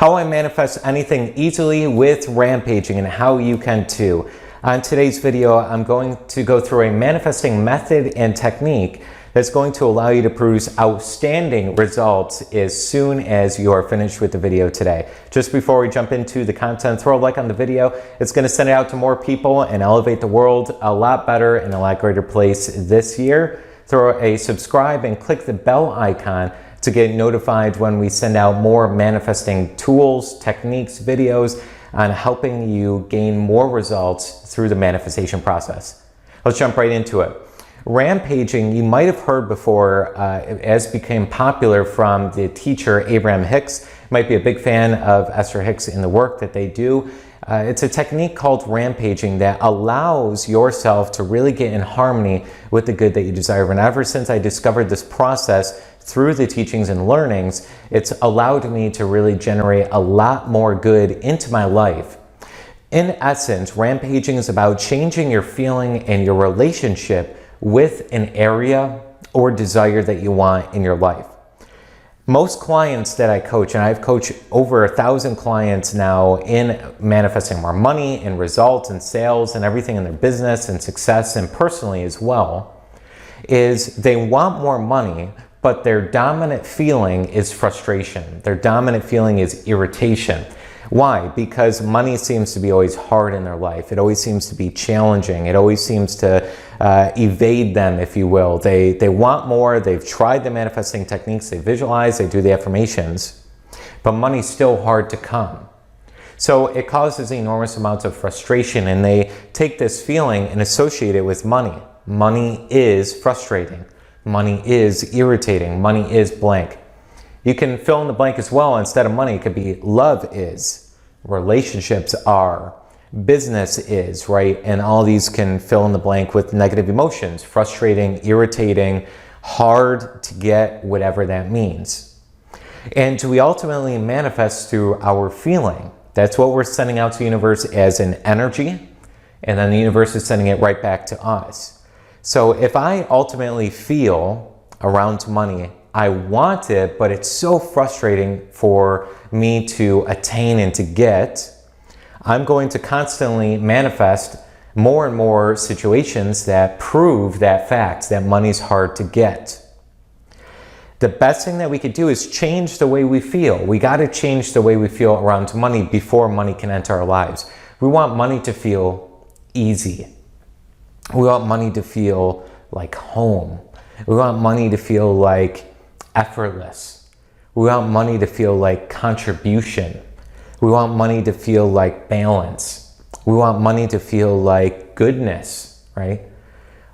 how I manifest anything easily with rampaging and how you can too. On today's video, I'm going to go through a manifesting method and technique that's going to allow you to produce outstanding results as soon as you are finished with the video today. Just before we jump into the content, throw a like on the video. It's going to send it out to more people and elevate the world a lot better and a lot greater place this year. Throw a subscribe and click the bell icon to get notified when we send out more manifesting tools, techniques, videos on helping you gain more results through the manifestation process. Let's jump right into it. Rampaging, you might have heard before, as became popular from the teacher Abraham Hicks. You might be a big fan of Esther Hicks in the work that they do. It's a technique called rampaging that allows yourself to really get in harmony with the good that you desire. And ever since I discovered this process through the teachings and learnings, it's allowed me to really generate a lot more good into my life. In essence, rampaging is about changing your feeling and your relationship with an area or desire that you want in your life. Most clients that I coach, and I've coached over 1,000 clients now in manifesting more money and results and sales and everything in their business and success and personally as well, is they want more money, but their dominant feeling is frustration. Their dominant feeling is irritation. Why? Because money seems to be always hard in their life. It always seems to be challenging. It always seems to evade them, if you will. They want more. They've tried the manifesting techniques. They visualize. They do the affirmations. But money's still hard to come. So it causes enormous amounts of frustration, and they take this feeling and associate it with money. Money is frustrating. Money is irritating. Money is blank. You can fill in the blank as well. Instead of money, it could be love is, relationships are, business is, right? And all these can fill in the blank with negative emotions, frustrating, irritating, hard to get, whatever that means. And we ultimately manifest through our feeling. That's what we're sending out to the universe as an energy, and then the universe is sending it right back to us. So if I ultimately feel around money, I want it, but it's so frustrating for me to attain and to get, I'm going to constantly manifest more and more situations that prove that fact, that money's hard to get. The best thing that we could do is change the way we feel. We got to change the way we feel around money before money can enter our lives. We want money to feel easy. We want money to feel like home. We want money to feel like effortless. We want money to feel like contribution. We want money to feel like balance. We want money to feel like goodness, right?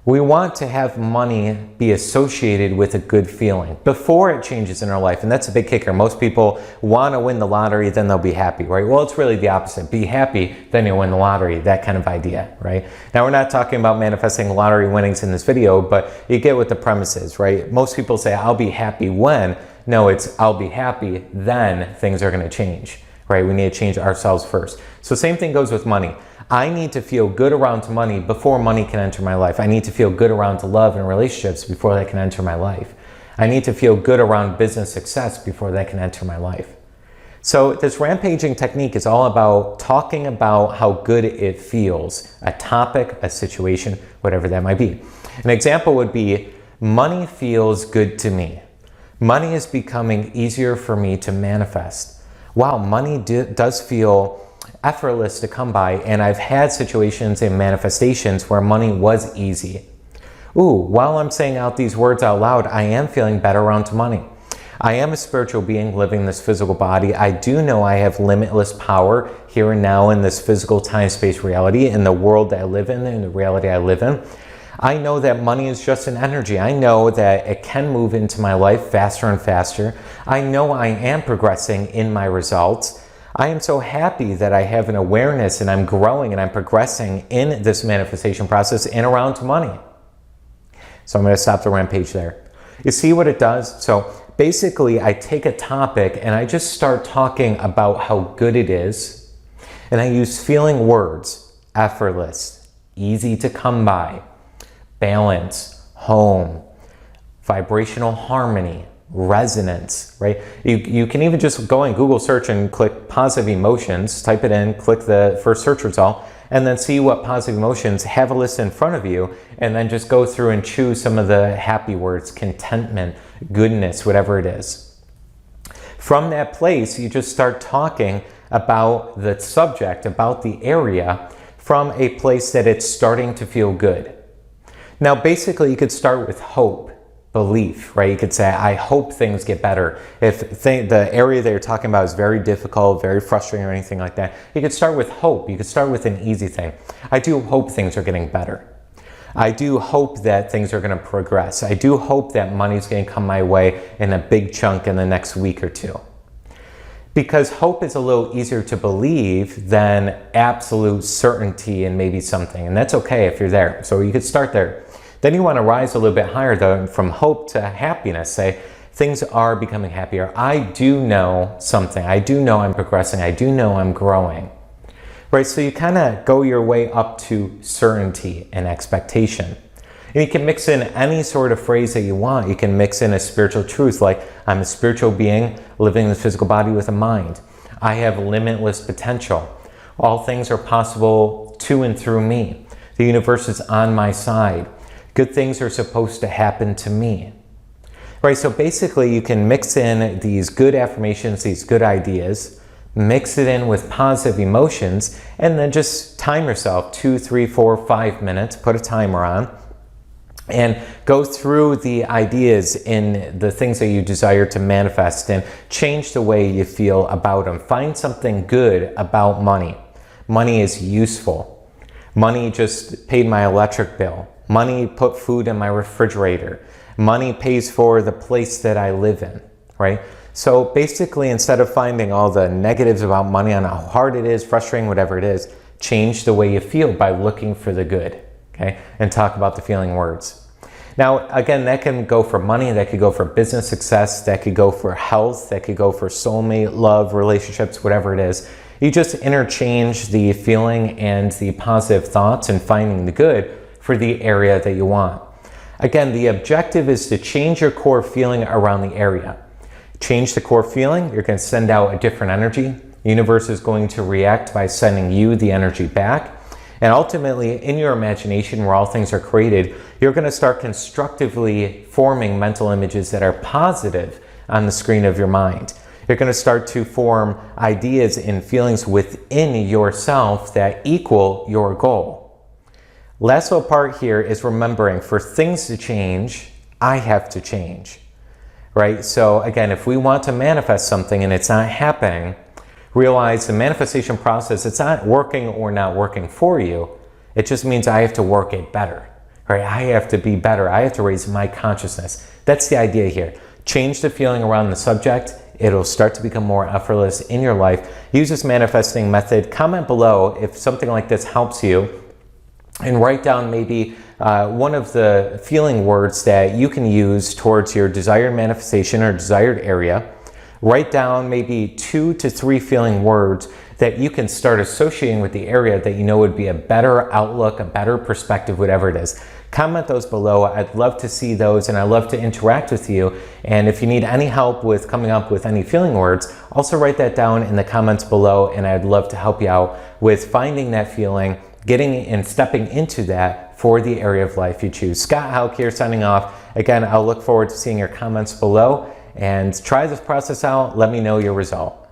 We want to have money be associated with a good feeling before it changes in our life. And that's a big kicker. Most people want to win the lottery, then they'll be happy, right? Well, it's really the opposite. Be happy, then you'll win the lottery, that kind of idea, right? Now, we're not talking about manifesting lottery winnings in this video, but you get what the premise is, right? Most people say, I'll be happy when. No, it's I'll be happy, then things are going to change, right? We need to change ourselves first. So same thing goes with money. I need to feel good around money before money can enter my life. I need to feel good around love and relationships before they can enter my life. I need to feel good around business success before they can enter my life. So this rampaging technique is all about talking about how good it feels, a topic, a situation, whatever that might be. An example would be, money feels good to me. Money is becoming easier for me to manifest. Wow, money does feel effortless to come by, and I've had situations and manifestations where money was easy. Ooh, while I'm saying out these words out loud, I am feeling better around money. I am a spiritual being living this physical body. I do know I have limitless power here and now in this physical time-space reality, in the world that I live in the reality I live in. I know that money is just an energy. I know that it can move into my life faster and faster. I know I am progressing in my results. I am so happy that I have an awareness and I'm growing and I'm progressing in this manifestation process and around money. So I'm going to stop the rampage there. You see what it does? So basically I take a topic and I just start talking about how good it is, and I use feeling words: effortless, easy to come by, balance, home, vibrational harmony, resonance, right? You can even just go in Google search and click positive emotions, type it in, click the first search result, and then see what positive emotions, have a list in front of you, and then just go through and choose some of the happy words, contentment, goodness, whatever it is. From that place, you just start talking about the subject, about the area, from a place that it's starting to feel good. Now, basically, you could start with hope, belief, right? You could say, I hope things get better. If the area that you're talking about is very difficult, very frustrating or anything like that, you could start with hope. You could start with an easy thing. I do hope things are getting better. I do hope that things are going to progress. I do hope that money's going to come my way in a big chunk in the next week or two. Because hope is a little easier to believe than absolute certainty in maybe something. And that's okay if you're there. So you could start there. Then you want to rise a little bit higher though, from hope to happiness. Say, things are becoming happier. I do know something. I do know I'm progressing. I do know I'm growing. Right? So you kind of go your way up to certainty and expectation. And you can mix in any sort of phrase that you want. You can mix in a spiritual truth like, I'm a spiritual being living in the physical body with a mind. I have limitless potential. All things are possible to and through me. The universe is on my side. Good things are supposed to happen to me. Right, so basically you can mix in these good affirmations, these good ideas, mix it in with positive emotions, and then just time yourself 2, 3, 4, 5 minutes, put a timer on, and go through the ideas in the things that you desire to manifest and change the way you feel about them. Find something good about money. Money is useful. Money just paid my electric bill. Money put food in my refrigerator. Money pays for the place that I live in, right? So basically, instead of finding all the negatives about money on how hard it is, frustrating, whatever it is, change the way you feel by looking for the good, okay? And talk about the feeling words. Now, again, that can go for money, that could go for business success, that could go for health, that could go for soulmate, love, relationships, whatever it is. You just interchange the feeling and the positive thoughts and finding the good for the area that you want. Again, the objective is to change your core feeling around the area. Change the core feeling, you're going to send out a different energy. The universe is going to react by sending you the energy back. And ultimately, in your imagination, where all things are created, you're going to start constructively forming mental images that are positive on the screen of your mind. You're going to start to form ideas and feelings within yourself that equal your goal. Last little part here is remembering, for things to change, I have to change, right? So again, if we want to manifest something and it's not happening, realize the manifestation process, it's not working or not working for you. It just means I have to work it better, right? I have to be better. I have to raise my consciousness. That's the idea here. Change the feeling around the subject. It'll start to become more effortless in your life. Use this manifesting method. Comment below if something like this helps you. And write down maybe one of the feeling words that you can use towards your desired manifestation or desired area. Write down maybe 2 to 3 feeling words that you can start associating with the area that you know would be a better outlook, a better perspective, whatever it is. Comment those below. I'd love to see those and I'd love to interact with you. And if you need any help with coming up with any feeling words, also write that down in the comments below and I'd love to help you out with finding that feeling, getting and stepping into that for the area of life you choose. Scott Houck here signing off. Again, I'll look forward to seeing your comments below and try this process out. Let me know your result.